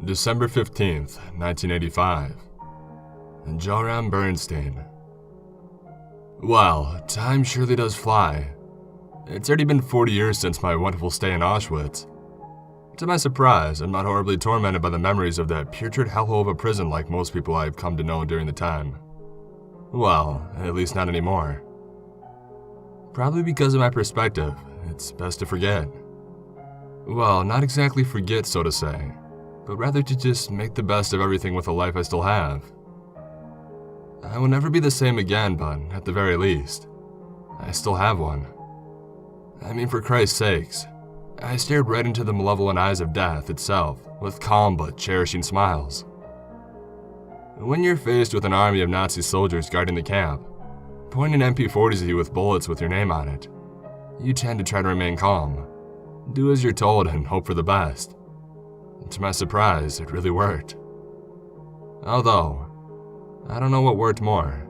December 15th, 1985. Joram Bernstein. Well, time surely does fly. It's already been 40 years since my wonderful stay in Auschwitz. To my surprise, I'm not horribly tormented by the memories of that putrid hellhole of a prison like most people I've come to know during the time. Well, at least not anymore. Probably because of my perspective, it's best to forget. Well, not exactly forget, so to say, but rather to just make the best of everything with the life I still have. I will never be the same again, but at the very least, I still have one. I mean, for Christ's sakes, I stared right into the malevolent eyes of death itself with calm but cherishing smiles. When you're faced with an army of Nazi soldiers guarding the camp, pointing MP40s at you with bullets with your name on it, you tend to try to remain calm, do as you're told and hope for the best. To my surprise, it really worked. Although, I don't know what worked more.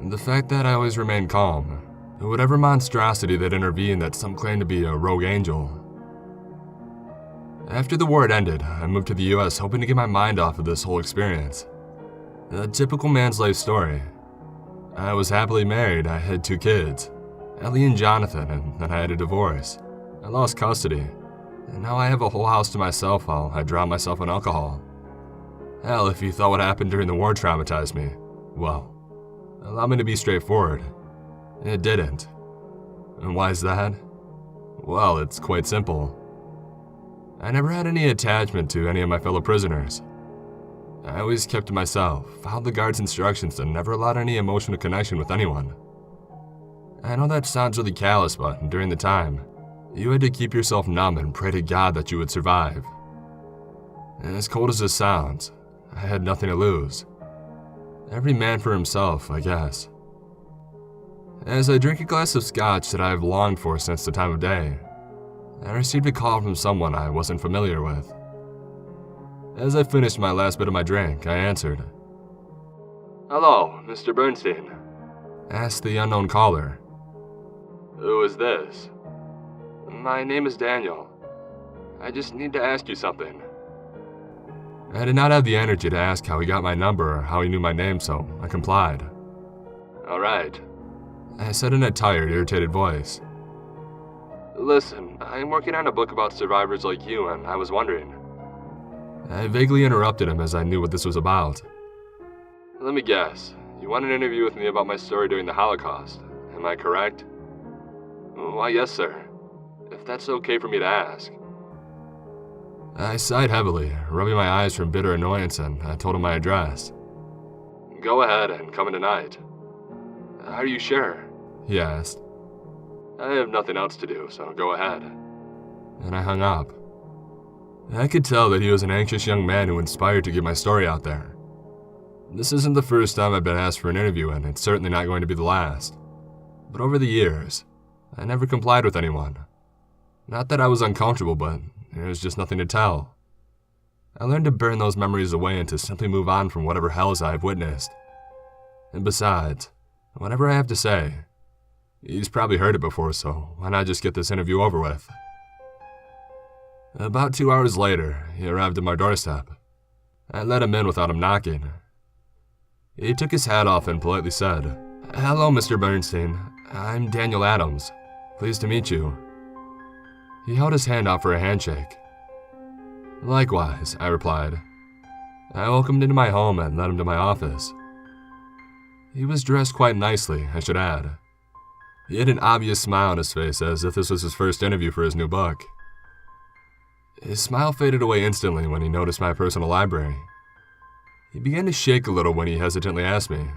The fact that I always remained calm, whatever monstrosity that intervened that some claim to be a rogue angel. After the war had ended, I moved to the US hoping to get my mind off of this whole experience. A typical man's life story. I was happily married, I had 2 kids, Ellie and Jonathan, and then I had a divorce. I lost custody, and now I have a whole house to myself while I drown myself in alcohol. Hell, if you thought what happened during the war traumatized me, well, allow me to be straightforward. It didn't. And why is that? Well, it's quite simple. I never had any attachment to any of my fellow prisoners. I always kept to myself, followed the guard's instructions, and never allowed any emotional connection with anyone. I know that sounds really callous, but during the time, you had to keep yourself numb and pray to God that you would survive. And as cold as this sounds, I had nothing to lose. Every man for himself, I guess. As I drink a glass of scotch that I have longed for since the time of day, I received a call from someone I wasn't familiar with. As I finished my last bit of my drink, I answered. "Hello, Mr. Bernstein?" asked the unknown caller. "Who is this?" "My name is Daniel. I just need to ask you something." I did not have the energy to ask how he got my number or how he knew my name, so I complied. "All right," I said in a tired, irritated voice. "Listen, I'm working on a book about survivors like you, and I was wondering." I vaguely interrupted him as I knew what this was about. "Let me guess, you want an interview with me about my story during the Holocaust, am I correct?" "Why, yes, sir, if that's okay for me to ask." I sighed heavily, rubbing my eyes from bitter annoyance, and I told him my address. "Go ahead and come in tonight." "Are you sure?" he asked. "I have nothing else to do, so go ahead." And I hung up. I could tell that he was an anxious young man who inspired to get my story out there. This isn't the first time I've been asked for an interview, and it's certainly not going to be the last. But over the years, I never complied with anyone. Not that I was uncomfortable, but there was just nothing to tell. I learned to burn those memories away and to simply move on from whatever hells I have witnessed. And besides, whatever I have to say, he's probably heard it before, so why not just get this interview over with? About 2 hours later, he arrived at my doorstep. I let him in without him knocking. He took his hat off and politely said, "Hello, Mr. Bernstein. I'm Daniel Adams. Pleased to meet you." He held his hand out for a handshake. "Likewise," I replied. I welcomed him into my home and led him to my office. He was dressed quite nicely, I should add. He had an obvious smile on his face, as if this was his first interview for his new book. His smile faded away instantly when he noticed my personal library. He began to shake a little when he hesitantly asked me,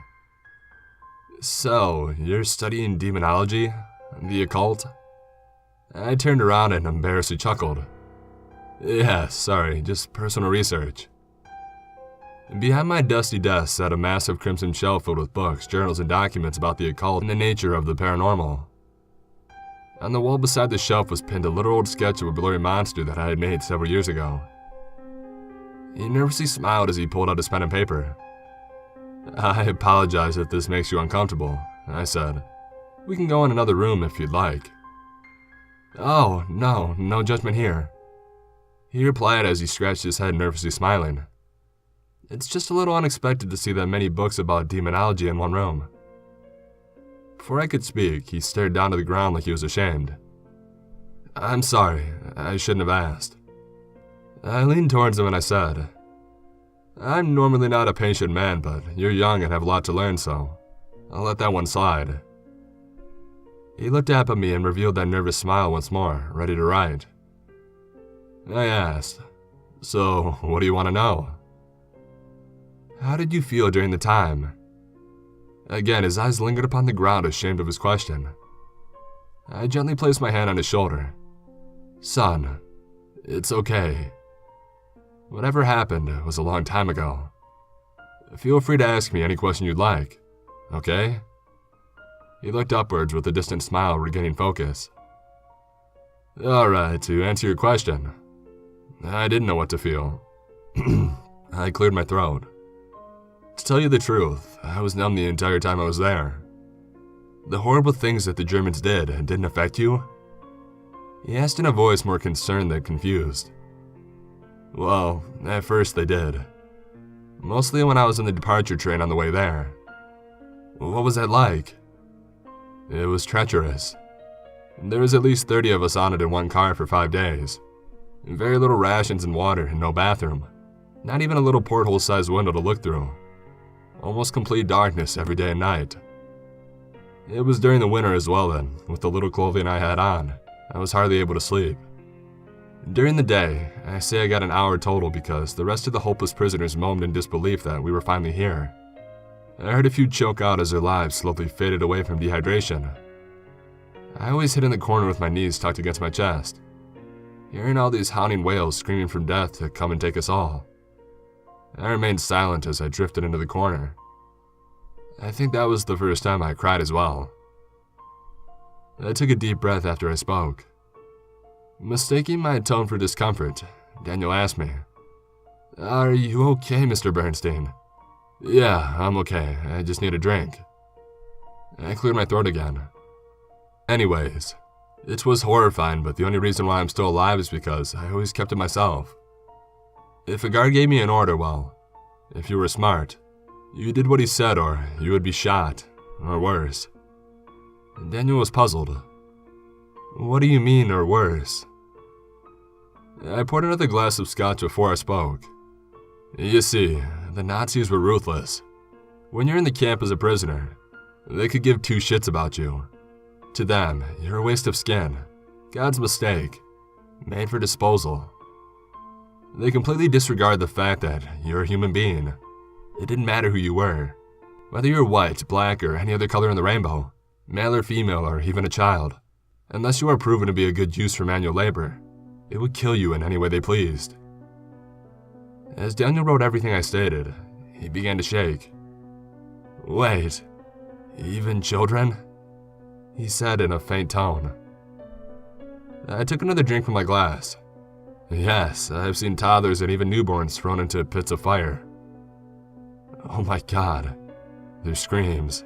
"So, you're studying demonology? The occult?" I turned around and embarrassedly chuckled. "Yes, sorry, just personal research." Behind my dusty desk sat a massive crimson shelf filled with books, journals, and documents about the occult and the nature of the paranormal. On the wall beside the shelf was pinned a little old sketch of a blurry monster that I had made several years ago. He nervously smiled as he pulled out his pen and paper. "I apologize if this makes you uncomfortable," I said. "We can go in another room if you'd like." "Oh, no judgment here." He replied as he scratched his head, nervously smiling. It's just a little unexpected to see that many books about demonology in one room. Before I could speak, he stared down to the ground like he was ashamed. I'm sorry, I shouldn't have asked. I leaned towards him and I said, I'm normally not a patient man, but you're young and have a lot to learn, so I'll let that one slide. He looked up at me and revealed that nervous smile once more, ready to write. I asked, so what do you want to know? How did you feel during the time? Again, his eyes lingered upon the ground, ashamed of his question. I gently placed my hand on his shoulder. Son, it's okay. Whatever happened was a long time ago. Feel free to ask me any question you'd like, okay? He looked upwards with a distant smile, regaining focus. Alright, to answer your question. I didn't know what to feel. I cleared my throat. To tell you the truth, I was numb the entire time I was there. The horrible things that the Germans did didn't affect you? He asked in a voice more concerned than confused. Well, at first they did. Mostly when I was in the departure train on the way there. What was that like? It was treacherous. There was at least 30 of us on it in one car for 5 days. Very little rations and water and no bathroom. Not even a little porthole-sized window to look through. Almost complete darkness every day and night. It was during the winter as well then, with the little clothing I had on. I was hardly able to sleep. During the day, I say I got an hour total because the rest of the hopeless prisoners moaned in disbelief that we were finally here. I heard a few choke out as their lives slowly faded away from dehydration. I always hid in the corner with my knees tucked against my chest, hearing all these haunting wails screaming from death to come and take us all. I remained silent as I drifted into the corner. I think that was the first time I cried as well. I took a deep breath after I spoke. Mistaking my tone for discomfort, Daniel asked me, Are you okay, Mr. Bernstein? Yeah, I'm okay. I just need a drink. I cleared my throat again. Anyways, it was horrifying, but the only reason why I'm still alive is because I always kept it myself. If a guard gave me an order, well, if you were smart, you did what he said or you would be shot, or worse. Daniel was puzzled. What do you mean, or worse? I poured another glass of scotch before I spoke. You see, the Nazis were ruthless. When you're in the camp as a prisoner, they could give two shits about you. To them, you're a waste of skin, God's mistake, made for disposal. They completely disregard the fact that you're a human being. It didn't matter who you were, whether you're white, black, or any other color in the rainbow, male or female, or even a child. Unless you are proven to be a good use for manual labor, it would kill you in any way they pleased. As Daniel wrote everything I stated, he began to shake. Wait, even children? He said in a faint tone. I took another drink from my glass. Yes, I've seen toddlers and even newborns thrown into pits of fire. Oh my God, their screams.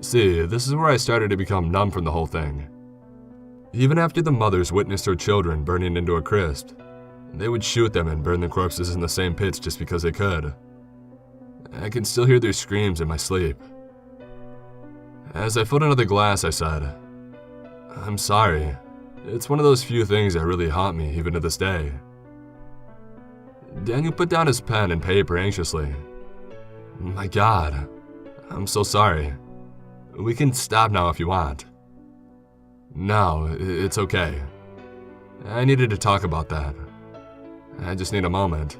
See, this is where I started to become numb from the whole thing. Even after the mothers witnessed their children burning into a crisp, they would shoot them and burn the corpses in the same pits just because they could. I can still hear their screams in my sleep. As I filled another glass, I said, I'm sorry. It's one of those few things that really haunt me even to this day. Daniel put down his pen and paper anxiously. My God, I'm so sorry. We can stop now if you want. No, it's okay. I needed to talk about that. I just need a moment.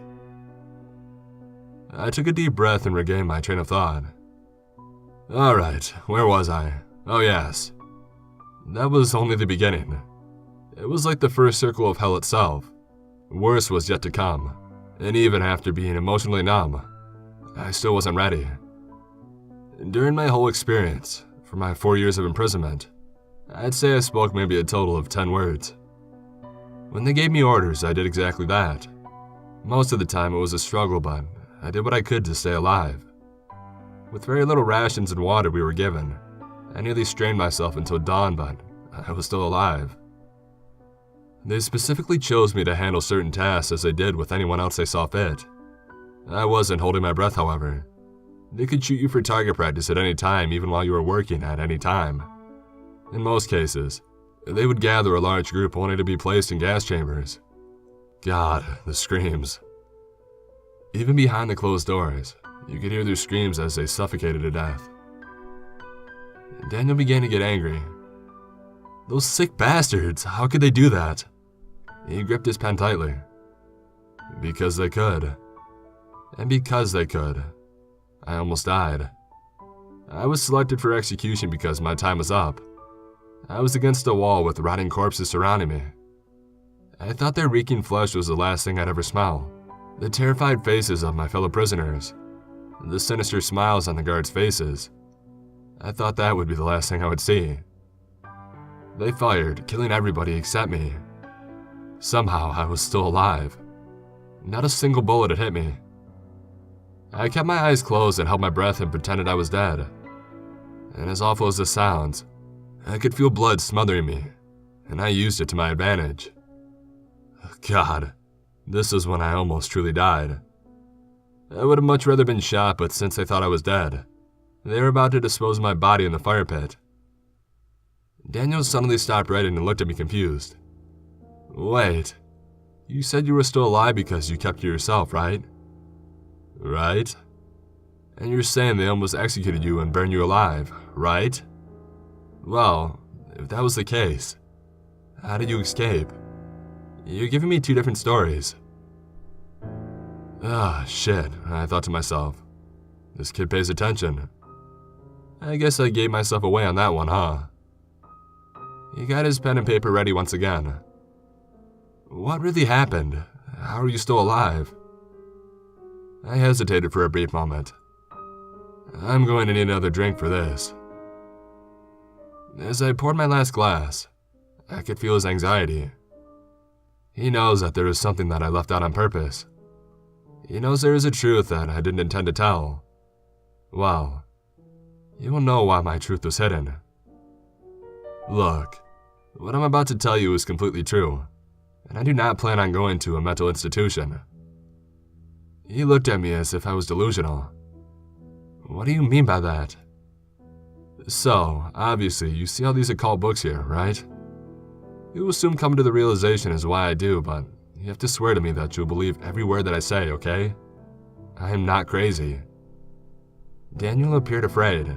I took a deep breath and regained my train of thought. Alright, where was I? Oh yes. That was only the beginning. It was like the first circle of hell itself. Worse was yet to come, and even after being emotionally numb, I still wasn't ready. During my whole experience, for my 4 years of imprisonment, I'd say I spoke maybe a total of 10 words. When they gave me orders, I did exactly that. Most of the time it was a struggle, but I did what I could to stay alive. With very little rations and water we were given, I nearly strained myself until dawn, but I was still alive. They specifically chose me to handle certain tasks as they did with anyone else they saw fit. I wasn't holding my breath, however. They could shoot you for target practice at any time, even while you were working at any time. In most cases, they would gather a large group only to be placed in gas chambers. God, the screams. Even behind the closed doors, you could hear their screams as they suffocated to death. Daniel began to get angry. Those sick bastards, how could they do that? He gripped his pen tightly. Because they could. And because they could, I almost died. I was selected for execution because my time was up. I was against a wall with rotting corpses surrounding me. I thought their reeking flesh was the last thing I'd ever smell. The terrified faces of my fellow prisoners. The sinister smiles on the guards' faces. I thought that would be the last thing I would see. They fired, killing everybody except me. Somehow I was still alive. Not a single bullet had hit me. I kept my eyes closed and held my breath and pretended I was dead. And as awful as this sounds, I could feel blood smothering me, and I used it to my advantage. God, this is when I almost truly died. I would have much rather been shot, but since they thought I was dead, they were about to dispose of my body in the fire pit. Daniel suddenly stopped writing and looked at me confused. Wait, you said you were still alive because you kept to yourself, right? Right? And you're saying they almost executed you and burned you alive, right? Well, if that was the case, how did you escape? You're giving me two different stories. Ah, shit, I thought to myself. This kid pays attention. I guess I gave myself away on that one, huh? He got his pen and paper ready once again. What really happened? How are you still alive? I hesitated for a brief moment. I'm going to need another drink for this. As I poured my last glass, I could feel his anxiety. He knows that there is something that I left out on purpose. He knows there is a truth that I didn't intend to tell. Well, he will know why my truth was hidden. Look, what I'm about to tell you is completely true, and I do not plan on going to a mental institution. He looked at me as if I was delusional. What do you mean by that? So, obviously, you see all these occult books here, right? You will soon come to the realization as why I do, but you have to swear to me that you'll believe every word that I say, okay? I am not crazy. Daniel appeared afraid.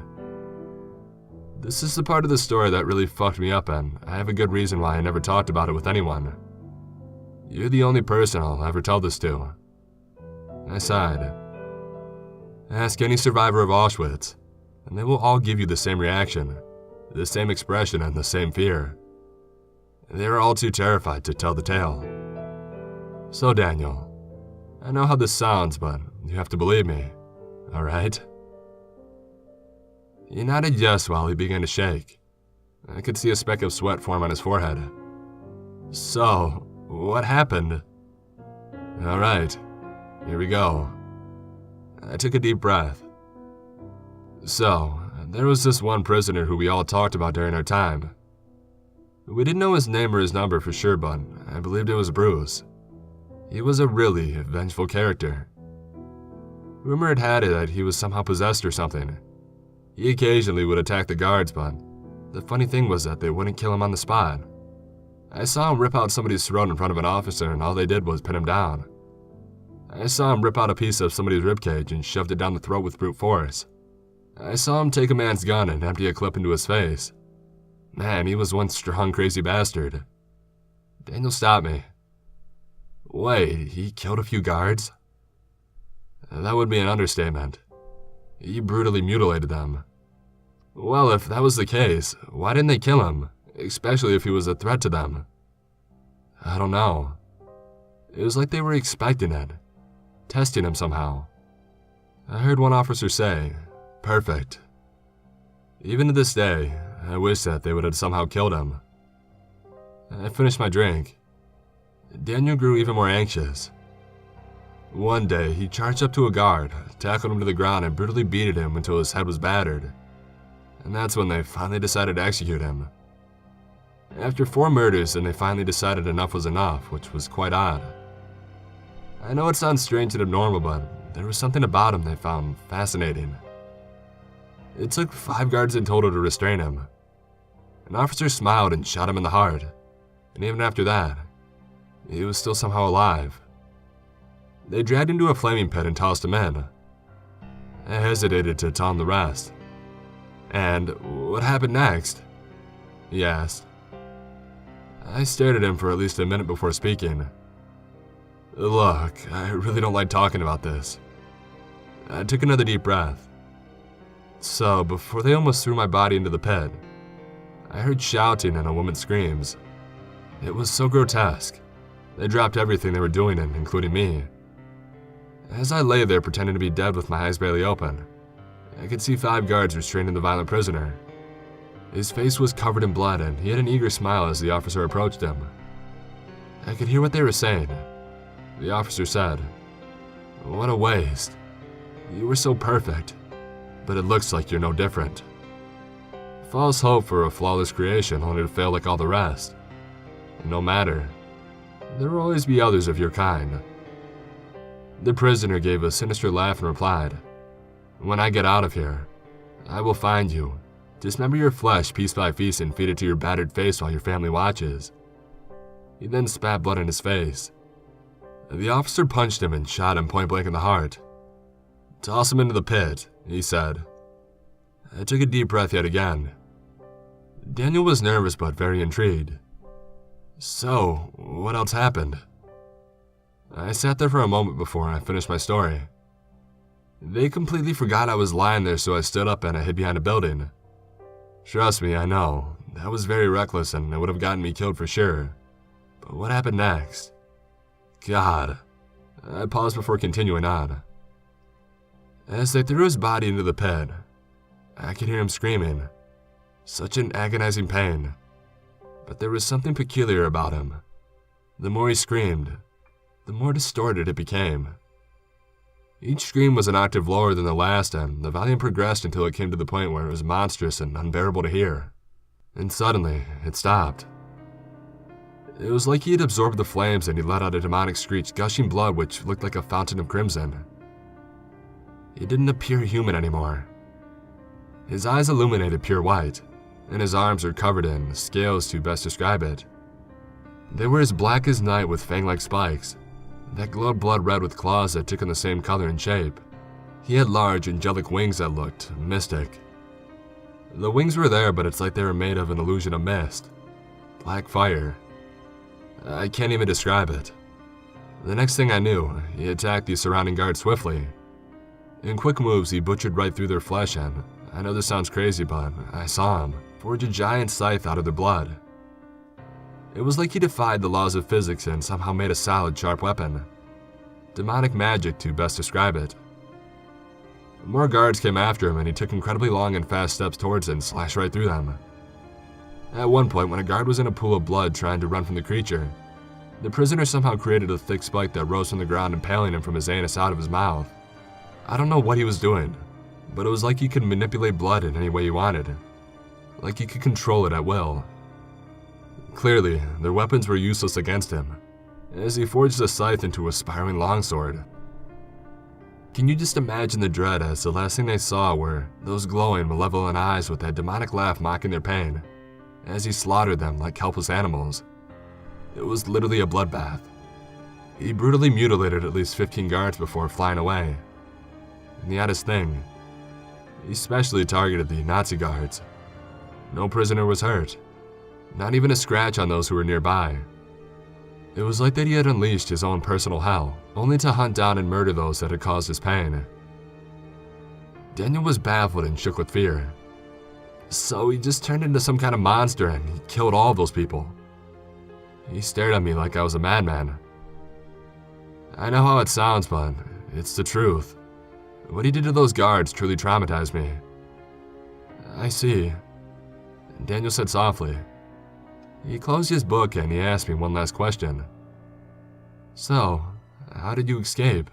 This is the part of the story that really fucked me up, and I have a good reason why I never talked about it with anyone. You're the only person I'll ever tell this to. I sighed. Ask any survivor of Auschwitz, and they will all give you the same reaction, the same expression, and the same fear. They are all too terrified to tell the tale. So, Daniel, I know how this sounds, but you have to believe me, alright? He nodded yes while he began to shake. I could see a speck of sweat form on his forehead. So, what happened? Alright, here we go. I took a deep breath. So, there was this one prisoner who we all talked about during our time. We didn't know his name or his number for sure, but I believed it was Bruce. He was a really vengeful character. Rumor had it that he was somehow possessed or something. He occasionally would attack the guards, but the funny thing was that they wouldn't kill him on the spot. I saw him rip out somebody's throat in front of an officer, and all they did was pin him down. I saw him rip out a piece of somebody's ribcage and shoved it down the throat with brute force. I saw him take a man's gun and empty a clip into his face. Man, he was one strong, crazy bastard. Daniel stopped me. Wait, he killed a few guards? That would be an understatement. He brutally mutilated them. Well, if that was the case, why didn't they kill him, especially if he was a threat to them? I don't know. It was like they were expecting it, testing him somehow. I heard one officer say, "Perfect." Even to this day, I wish that they would have somehow killed him. I finished my drink. Daniel grew even more anxious. One day, he charged up to a guard, tackled him to the ground, and brutally beat him until his head was battered. And that's when they finally decided to execute him. After 4 murders, then they finally decided enough was enough, which was quite odd. I know it sounds strange and abnormal, but there was something about him they found fascinating. It took 5 guards in total to restrain him. An officer smiled and shot him in the heart, and even after that, he was still somehow alive. They dragged him to a flaming pit and tossed him in. I hesitated to tell him the rest. "And what happened next?" he asked. I stared at him for at least a minute before speaking. "Look, I really don't like talking about this." I took another deep breath. "So, before they almost threw my body into the pit, I heard shouting and a woman's screams. It was so grotesque. They dropped everything they were doing, including me. As I lay there pretending to be dead with my eyes barely open, I could see 5 guards restraining the violent prisoner. His face was covered in blood, and he had an eager smile as the officer approached him. I could hear what they were saying. The officer said, "What a waste. You were so perfect, but it looks like you're no different. False hope for a flawless creation only to fail like all the rest. No matter, there will always be others of your kind." The prisoner gave a sinister laugh and replied, "When I get out of here, I will find you, dismember your flesh piece by piece and feed it to your battered face while your family watches." He then spat blood in his face. The officer punched him and shot him point blank in the heart. "Toss him into the pit," he said. I took a deep breath yet again. Daniel was nervous but very intrigued. "So, what else happened?" I sat there for a moment before I finished my story. They completely forgot I was lying there, so I stood up and I hid behind a building. Trust me, I know, that was very reckless and it would have gotten me killed for sure. But what happened next? God. I paused before continuing on. As they threw his body into the pit, I could hear him screaming. Such an agonizing pain. But there was something peculiar about him. The more he screamed, the more distorted it became. Each scream was an octave lower than the last, and the volume progressed until it came to the point where it was monstrous and unbearable to hear. And suddenly, it stopped. It was like he had absorbed the flames and he let out a demonic screech, gushing blood which looked like a fountain of crimson. He didn't appear human anymore. His eyes illuminated pure white, and his arms were covered in scales to best describe it. They were as black as night with fang-like spikes, that glowed blood red with claws that took on the same color and shape. He had large, angelic wings that looked mystic. The wings were there, but it's like they were made of an illusion of mist. Black fire. I can't even describe it. The next thing I knew, he attacked the surrounding guards swiftly. In quick moves, he butchered right through their flesh, and I know this sounds crazy, but I saw him forge a giant scythe out of their blood. It was like he defied the laws of physics and somehow made a solid, sharp weapon. Demonic magic, to best describe it. More guards came after him, and he took incredibly long and fast steps towards it and slashed right through them. At one point, when a guard was in a pool of blood trying to run from the creature, the prisoner somehow created a thick spike that rose from the ground, impaling him from his anus out of his mouth. I don't know what he was doing, but it was like he could manipulate blood in any way he wanted. Like he could control it at will. Clearly, their weapons were useless against him, as he forged a scythe into a spiraling longsword. Can you just imagine the dread as the last thing they saw were those glowing, malevolent eyes with that demonic laugh mocking their pain, as he slaughtered them like helpless animals? It was literally a bloodbath. He brutally mutilated at least 15 guards before flying away. And the oddest thing, he specially targeted the Nazi guards. No prisoner was hurt, not even a scratch on those who were nearby. It was like that he had unleashed his own personal hell, only to hunt down and murder those that had caused his pain. Daniel was baffled and shook with fear. So he just turned into some kind of monster and he killed all of those people. He stared at me like I was a madman. I know how it sounds, but it's the truth. What he did to those guards truly traumatized me. I see, Daniel said softly. He closed his book and he asked me one last question. So, how did you escape?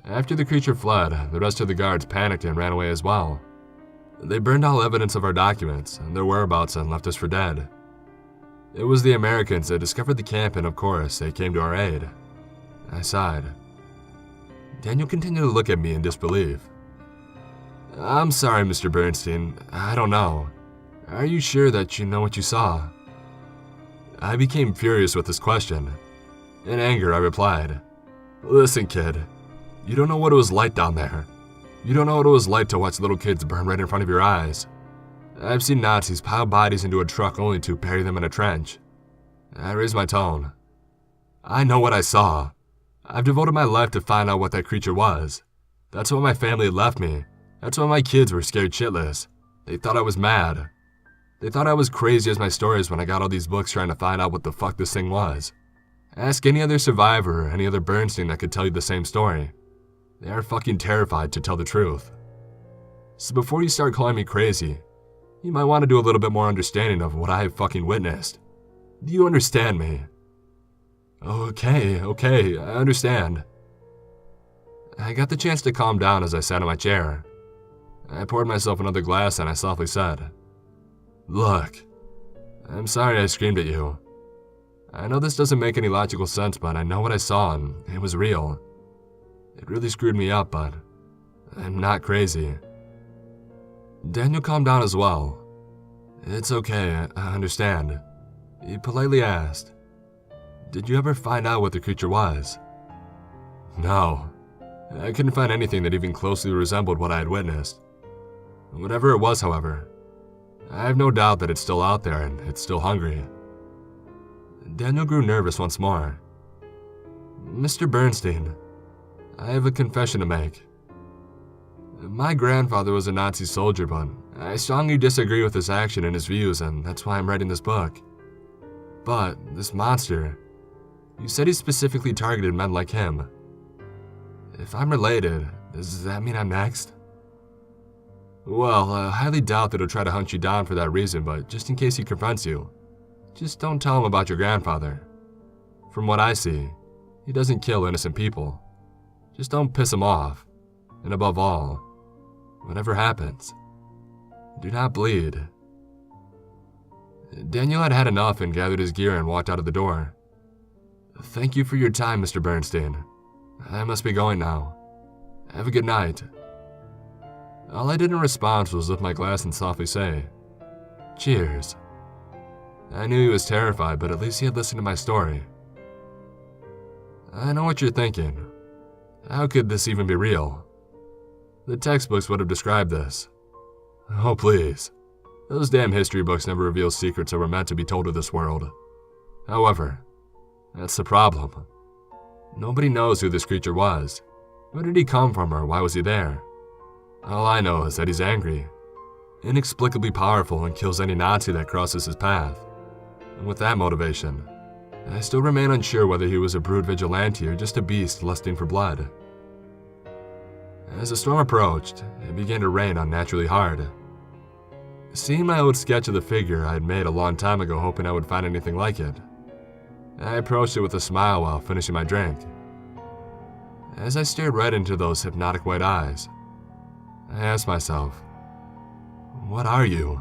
After the creature fled, the rest of the guards panicked and ran away as well. They burned all evidence of our documents and their whereabouts and left us for dead. It was the Americans that discovered the camp and, of course, they came to our aid. I sighed. Daniel continued to look at me in disbelief. I'm sorry, Mr. Bernstein. I don't know. Are you sure that you know what you saw? I became furious with this question. In anger, I replied, Listen, kid. You don't know what it was like down there. You don't know what it was like to watch little kids burn right in front of your eyes. I've seen Nazis pile bodies into a truck only to bury them in a trench. I raised my tone. I know what I saw. I've devoted my life to find out what that creature was. That's why my family left me. That's why my kids were scared shitless. They thought I was mad. They thought I was crazy as my stories when I got all these books trying to find out what the fuck this thing was. Ask any other survivor or any other Bernstein that could tell you the same story. They are fucking terrified to tell the truth. So before you start calling me crazy, you might want to do a little bit more understanding of what I have fucking witnessed. Do you understand me? Okay, I understand. I got the chance to calm down as I sat in my chair. I poured myself another glass and I softly said, Look, I'm sorry I screamed at you. I know this doesn't make any logical sense, but I know what I saw and it was real. It really screwed me up, but I'm not crazy. Daniel calmed down as well. It's okay, I understand. He politely asked, Did you ever find out what the creature was? No. I couldn't find anything that even closely resembled what I had witnessed. Whatever it was, however, I have no doubt that it's still out there and it's still hungry. Daniel grew nervous once more. Mr. Bernstein, I have a confession to make. My grandfather was a Nazi soldier, but I strongly disagree with his action and his views, and that's why I'm writing this book. But this monster, you said he specifically targeted men like him. If I'm related, does that mean I'm next? Well, I highly doubt that he'll try to hunt you down for that reason, but just in case he confronts you, just don't tell him about your grandfather. From what I see, he doesn't kill innocent people. Just don't piss him off. And above all, whatever happens, do not bleed. Daniel had had enough and gathered his gear and walked out of the door. Thank you for your time, Mr. Bernstein. I must be going now. Have a good night. All I did in response was lift my glass and softly say, Cheers. I knew he was terrified, but at least he had listened to my story. I know what you're thinking. How could this even be real? The textbooks would have described this. Oh, please. Those damn history books never reveal secrets that were meant to be told to this world. However, that's the problem. Nobody knows who this creature was. Where did he come from or why was he there? All I know is that he's angry, inexplicably powerful, and kills any Nazi that crosses his path. And with that motivation, I still remain unsure whether he was a brood vigilante or just a beast lusting for blood. As the storm approached, it began to rain unnaturally hard. Seeing my old sketch of the figure I had made a long time ago, hoping I would find anything like it, I approached it with a smile while finishing my drink. As I stared right into those hypnotic white eyes, I asked myself, what are you?